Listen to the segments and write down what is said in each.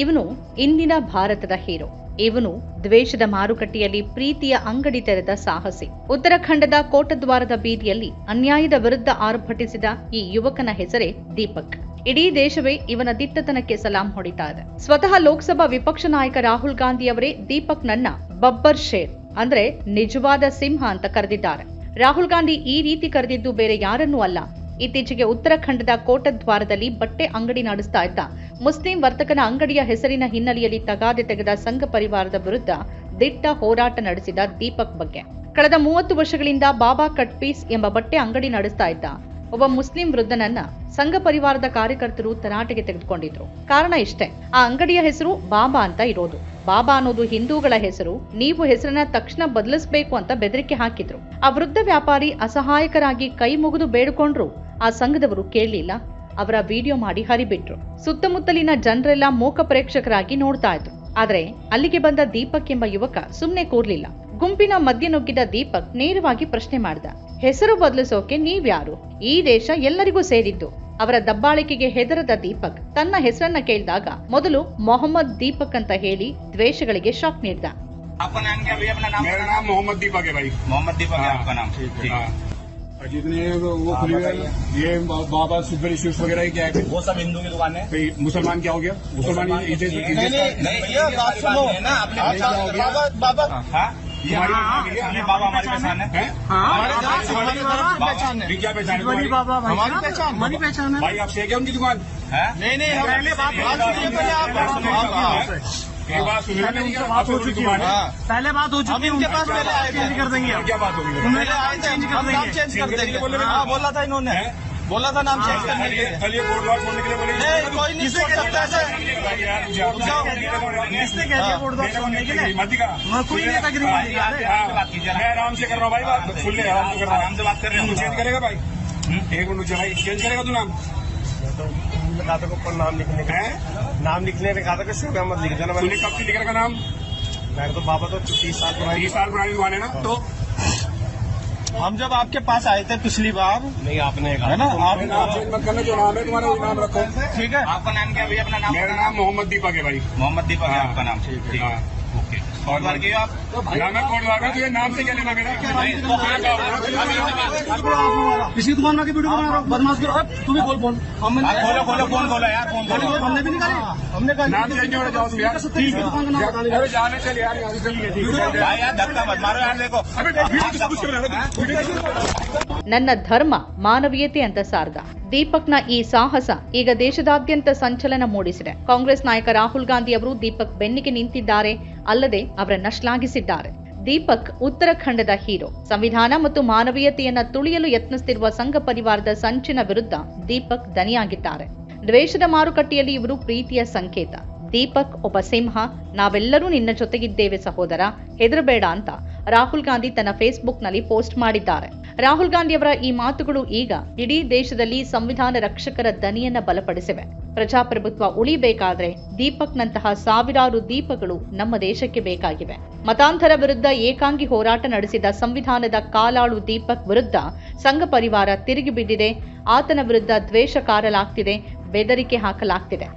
ಇವನು ಇಂದಿನ ಭಾರತದ ಹೀರೋ. ಇವನು ದ್ವೇಷದ ಮಾರುಕಟ್ಟೆಯಲ್ಲಿ ಪ್ರೀತಿಯ ಅಂಗಡಿ ತೆರೆದ ಸಾಹಸಿ. ಉತ್ತರಾಖಂಡದ ಕೋಟದ್ವಾರದ ಬೀದಿಯಲ್ಲಿ ಅನ್ಯಾಯದ ವಿರುದ್ಧ ಆರ್ಭಟಿಸಿದ ಈ ಯುವಕನ ಹೆಸರೇ ದೀಪಕ್. ಇಡೀ ದೇಶವೇ ಇವನ ದಿಟ್ಟತನಕ್ಕೆ ಸಲಾಂ ಹೊಡಿತಾ ಇದೆ. ಸ್ವತಃ ಲೋಕಸಭಾ ವಿಪಕ್ಷ ನಾಯಕ ರಾಹುಲ್ ಗಾಂಧಿ ಅವರೇ ದೀಪಕ್ ನನ್ನ ಬಬ್ಬರ್ ಶೇರ್ ಅಂದ್ರೆ ನಿಜವಾದ ಸಿಂಹ ಅಂತ ಕರೆದಿದ್ದಾರೆ. ರಾಹುಲ್ ಗಾಂಧಿ ಈ ರೀತಿ ಕರೆದಿದ್ದು ಬೇರೆ ಯಾರನ್ನೂ ಅಲ್ಲ. ಇತ್ತೀಚೆಗೆ ಉತ್ತರಾಖಂಡದ ಕೋಟದ್ವಾರದಲ್ಲಿ ಬಟ್ಟೆ ಅಂಗಡಿ ನಡೆಸ್ತಾ ಇದ್ದ ಮುಸ್ಲಿಂ ವರ್ತಕನ ಅಂಗಡಿಯ ಹೆಸರಿನ ಹಿನ್ನೆಲೆಯಲ್ಲಿ ತಗಾದೆ ತೆಗೆದ ಸಂಘ ಪರಿವಾರದ ವಿರುದ್ಧ ದಿಟ್ಟ ಹೋರಾಟ ನಡೆಸಿದ ದೀಪಕ್ ಬಗ್ಗೆ. ಕಳೆದ 30 ವರ್ಷಗಳಿಂದ ಬಾಬಾ ಕಟ್ ಪೀಸ್ ಎಂಬ ಬಟ್ಟೆ ಅಂಗಡಿ ನಡೆಸ್ತಾ ಇದ್ದ ಒಬ್ಬ ಮುಸ್ಲಿಂ ವೃದ್ಧನನ್ನ ಸಂಘ ಪರಿವಾರದ ಕಾರ್ಯಕರ್ತರು ತರಾಟೆಗೆ ತೆಗೆದುಕೊಂಡಿದ್ರು. ಕಾರಣ ಇಷ್ಟೇ, ಆ ಅಂಗಡಿಯ ಹೆಸರು ಬಾಬಾ ಅಂತ ಇರೋದು. ಬಾಬಾ ಅನ್ನೋದು ಹಿಂದೂಗಳ ಹೆಸರು, ನೀವು ಹೆಸರನ್ನ ತಕ್ಷಣ ಬದಲಿಸಬೇಕು ಅಂತ ಬೆದರಿಕೆ ಹಾಕಿದ್ರು. ಆ ವೃದ್ಧ ವ್ಯಾಪಾರಿ ಅಸಹಾಯಕರಾಗಿ ಕೈ ಮುಗಿದು ಬೇಡಿಕೊಂಡ್ರು. ಆ ಸಂಘದವರು ಕೇಳಲಿಲ್ಲ. ಅವರ ವಿಡಿಯೋ ಮಾಡಿ ಹರಿಬಿಟ್ರು. ಸುತ್ತಮುತ್ತಲಿನ ಜನರೆಲ್ಲ ಮೂಕ ಪ್ರೇಕ್ಷಕರಾಗಿ ನೋಡ್ತಾ ಇದ್ರು. ಆದ್ರೆ ಅಲ್ಲಿಗೆ ಬಂದ ದೀಪಕ್ ಎಂಬ ಯುವಕ ಸುಮ್ನೆ ಕೂರ್ಲಿಲ್ಲ. ಗುಂಪಿನ ಮಧ್ಯೆ ನುಗ್ಗಿದ ದೀಪಕ್ ನೇರವಾಗಿ ಪ್ರಶ್ನೆ ಮಾಡಿದ, ಹೆಸರು ಬದಲಿಸೋಕೆ ನೀವ್ಯಾರು? ಈ ದೇಶ ಎಲ್ಲರಿಗೂ ಸೇರಿದ್ದು. ಅವರ ದಬ್ಬಾಳಿಕೆಗೆ ಹೆದರದ ದೀಪಕ್ ತನ್ನ ಹೆಸರನ್ನ ಕೇಳಿದಾಗ ಮೊದಲು ಮೊಹಮ್ಮದ್ ದೀಪಕ್ ಅಂತ ಹೇಳಿ ದ್ವೇಷಗಳಿಗೆ ಶಾಕ್ ನೀಡಿದ. जितने वो खुली है ये बाबा सुपर स्वीट्स वगैरह क्या है? वो सब हिंदू की दुकान है। मुसलमान क्या हो गया? मुसलमान बाबा ये बाबा हमारी पहचान है। क्या पहचान है? हमारी पहचान है। भाई आप शेख है उनकी दुकान? नहीं एक बात सुनिए, बात हो चुकी है। पहले बात हो चुकी है, उनके पास पहले आए चेंज कर देंगे। क्या बात होगी? चेंज कर देंगे, चेंज कर देंगे। बोला था इन्होंने, बोला था नाम चेंज करने के लिए। कल ये कोर्ट द्वार छोड़ने के लिए बोले कोई नहीं छोड़ सकता है। किसने कह दिया कोर्ट द्वार छोड़ने के लिए? कोई नहीं तक नहीं। मैं आराम से कर रहा हूँ भाई, बात सुन ले, आराम से कर रहा हूँ, आराम से बात कर रहे हैं। चेंज करेगा भाई? एक मिनट भाई, चेंज करेगा तू नाम? कहा था ऊपर नाम लिखने का, नाम लिखने ने कहा था कि शुभ अहमद लिख देना। मैंने कब से लिख रखा नाम? मैंने तो बाबा तो 30 साल पुरानी दुकान है ना। तो हम जब आपके पास आए थे पिछली बार, नहीं आपने कहा है ना, आप मत करना, जो नाम है तुम्हारा वही नाम रखो, ठीक है? आपका नाम क्या भैया? अपना नाम? मेरा नाम मोहम्मद दीपक है भाई। मोहम्मद दीपक है आपका नाम? ठीक है, ओके। कोर्ट द्वार किया आप? मैं कोर्ट द्वार में, तुझे नाम से क्या लेना मेरा? किसी दुकान में वीडियो बना रहा हूँ, बदमाश करो। तू भी बोल फोन, खोलो फोन खोलो यार, फोन खोलो। हमने भी निकाली, हमने कहा नाम चेंज हो जाओ यार। ठीक है, जाने चले यार, चलिए यार, धक्का मत मारो यार। देखो ನನ್ನ ಧರ್ಮ ಮಾನವೀಯತೆ ಅಂತ ಸಾರ್ದ ದೀಪಕ್ನ ಈ ಸಾಹಸ ಈಗ ದೇಶದಾದ್ಯಂತ ಸಂಚಲನ ಮೂಡಿಸಿದೆ. ಕಾಂಗ್ರೆಸ್ ನಾಯಕ ರಾಹುಲ್ ಗಾಂಧಿ ಅವರು ದೀಪಕ್ ಬೆನ್ನಿಗೆ ನಿಂತಿದ್ದಾರೆ, ಅಲ್ಲದೆ ಅವರನ್ನ ಶ್ಲಾಘಿಸಿದ್ದಾರೆ. ದೀಪಕ್ ಉತ್ತರಾಖಂಡದ ಹೀರೋ. ಸಂವಿಧಾನ ಮತ್ತು ಮಾನವೀಯತೆಯನ್ನ ತುಳಿಯಲು ಯತ್ನಿಸುತ್ತಿರುವ ಸಂಘ ಪರಿವಾರದ ಸಂಚಿನ ವಿರುದ್ಧ ದೀಪಕ್ ದನಿಯಾಗಿದ್ದಾರೆ. ದ್ವೇಷದ ಮಾರುಕಟ್ಟೆಯಲ್ಲಿ ಇವರು ಪ್ರೀತಿಯ ಸಂಕೇತ. ದೀಪಕ್ ಒಬ್ಬ ಸಿಂಹ. ನಾವೆಲ್ಲರೂ ನಿನ್ನ ಜೊತೆಗಿದ್ದೇವೆ ಸಹೋದರ, ಹೆದರಬೇಡ ಅಂತ ರಾಹುಲ್ ಗಾಂಧಿ ತನ್ನ ಫೇಸ್ಬುಕ್ನಲ್ಲಿ ಪೋಸ್ಟ್ ಮಾಡಿದ್ದಾರೆ. ರಾಹುಲ್ ಗಾಂಧಿ ಅವರ ಈ ಮಾತುಗಳು ಈಗ ಇಡೀ ದೇಶದಲ್ಲಿ ಸಂವಿಧಾನ ರಕ್ಷಕರ ದನಿಯನ್ನ ಬಲಪಡಿಸಿವೆ. ಪ್ರಜಾಪ್ರಭುತ್ವ ಉಳಿಬೇಕಾದ್ರೆ ದೀಪಕ್ನಂತಹ ಸಾವಿರಾರು ದೀಪಗಳು ನಮ್ಮ ದೇಶಕ್ಕೆ ಬೇಕಾಗಿವೆ. ಮತಾಂತರ ವಿರುದ್ಧ ಏಕಾಂಗಿ ಹೋರಾಟ ನಡೆಸಿದ ಸಂವಿಧಾನದ ಕಾಲಾಳು ದೀಪಕ್ ವಿರುದ್ಧ ಸಂಘ ಪರಿವಾರ ತಿರುಗಿ ಬಿದ್ದಿದೆ. ಆತನ ವಿರುದ್ಧ ದ್ವೇಷ ಕಾರಲಾಗ್ತಿದೆ, ಬೆದರಿಕೆ ಹಾಕಲಾಗ್ತಿದೆ.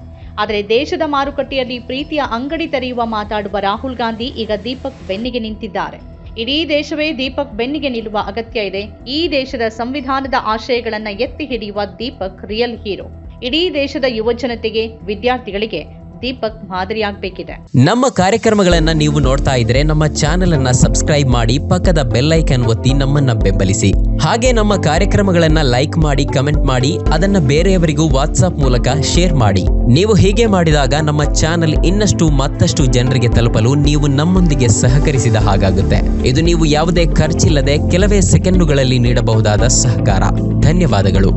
ಆದರೆ ದೇಶದ ಮಾರುಕಟ್ಟೆಯಲ್ಲಿ ಪ್ರೀತಿಯ ಅಂಗಡಿ ತೆರೆಯುವ ಮಾತಾಡುವ ರಾಹುಲ್ ಗಾಂಧಿ ಈಗ ದೀಪಕ್ ಬೆನ್ನಿಗೆ ನಿಂತಿದ್ದಾರೆ. ಇಡೀ ದೇಶವೇ ದೀಪಕ್ ಬೆನ್ನಿಗೆ ನಿಲ್ಲುವ ಅಗತ್ಯ ಇದೆ. ಈ ದೇಶದ ಸಂವಿಧಾನದ ಆಶಯಗಳನ್ನ ಎತ್ತಿ ಹಿಡಿಯುವ ದೀಪಕ್ ರಿಯಲ್ ಹೀರೋ. ಇಡೀ ದೇಶದ ಯುವ ಜನತೆಗೆ, ವಿದ್ಯಾರ್ಥಿಗಳಿಗೆ ದೀಪಕ್ ಮಾದರಿಯಾಗಬೇಕಿದೆ. ನಮ್ಮ ಕಾರ್ಯಕ್ರಮಗಳನ್ನ ನೀವು ನೋಡ್ತಾ ಇದ್ರೆ ನಮ್ಮ ಚಾನೆಲ್ ಅನ್ನ ಸಬ್ಸ್ಕ್ರೈಬ್ ಮಾಡಿ, ಪಕ್ಕದ ಬೆಲ್ ಐಕಾನ್ ಒತ್ತಿ ನಮ್ಮನ್ನ ಬೆಂಬಲಿಸಿ. ಹಾಗೆ ನಮ್ಮ ಕಾರ್ಯಕ್ರಮಗಳನ್ನ ಲೈಕ್ ಮಾಡಿ, ಕಮೆಂಟ್ ಮಾಡಿ, ಅದನ್ನ ಬೇರೆಯವರಿಗೂ ವಾಟ್ಸ್ಆಪ್ ಮೂಲಕ ಶೇರ್ ಮಾಡಿ. ನೀವು ಹೀಗೆ ಮಾಡಿದಾಗ ನಮ್ಮ ಚಾನೆಲ್ ಇನ್ನಷ್ಟು ಮತ್ತಷ್ಟು ಜನರಿಗೆ ತಲುಪಲು ನೀವು ನಮ್ಮೊಂದಿಗೆ ಸಹಕರಿಸಿದ ಹಾಗಾಗುತ್ತೆ. ಇದು ನೀವು ಯಾವುದೇ ಖರ್ಚಿಲ್ಲದೆ ಕೆಲವೇ ಸೆಕೆಂಡುಗಳಲ್ಲಿ ನೀಡಬಹುದಾದ ಸಹಕಾರ. ಧನ್ಯವಾದಗಳು.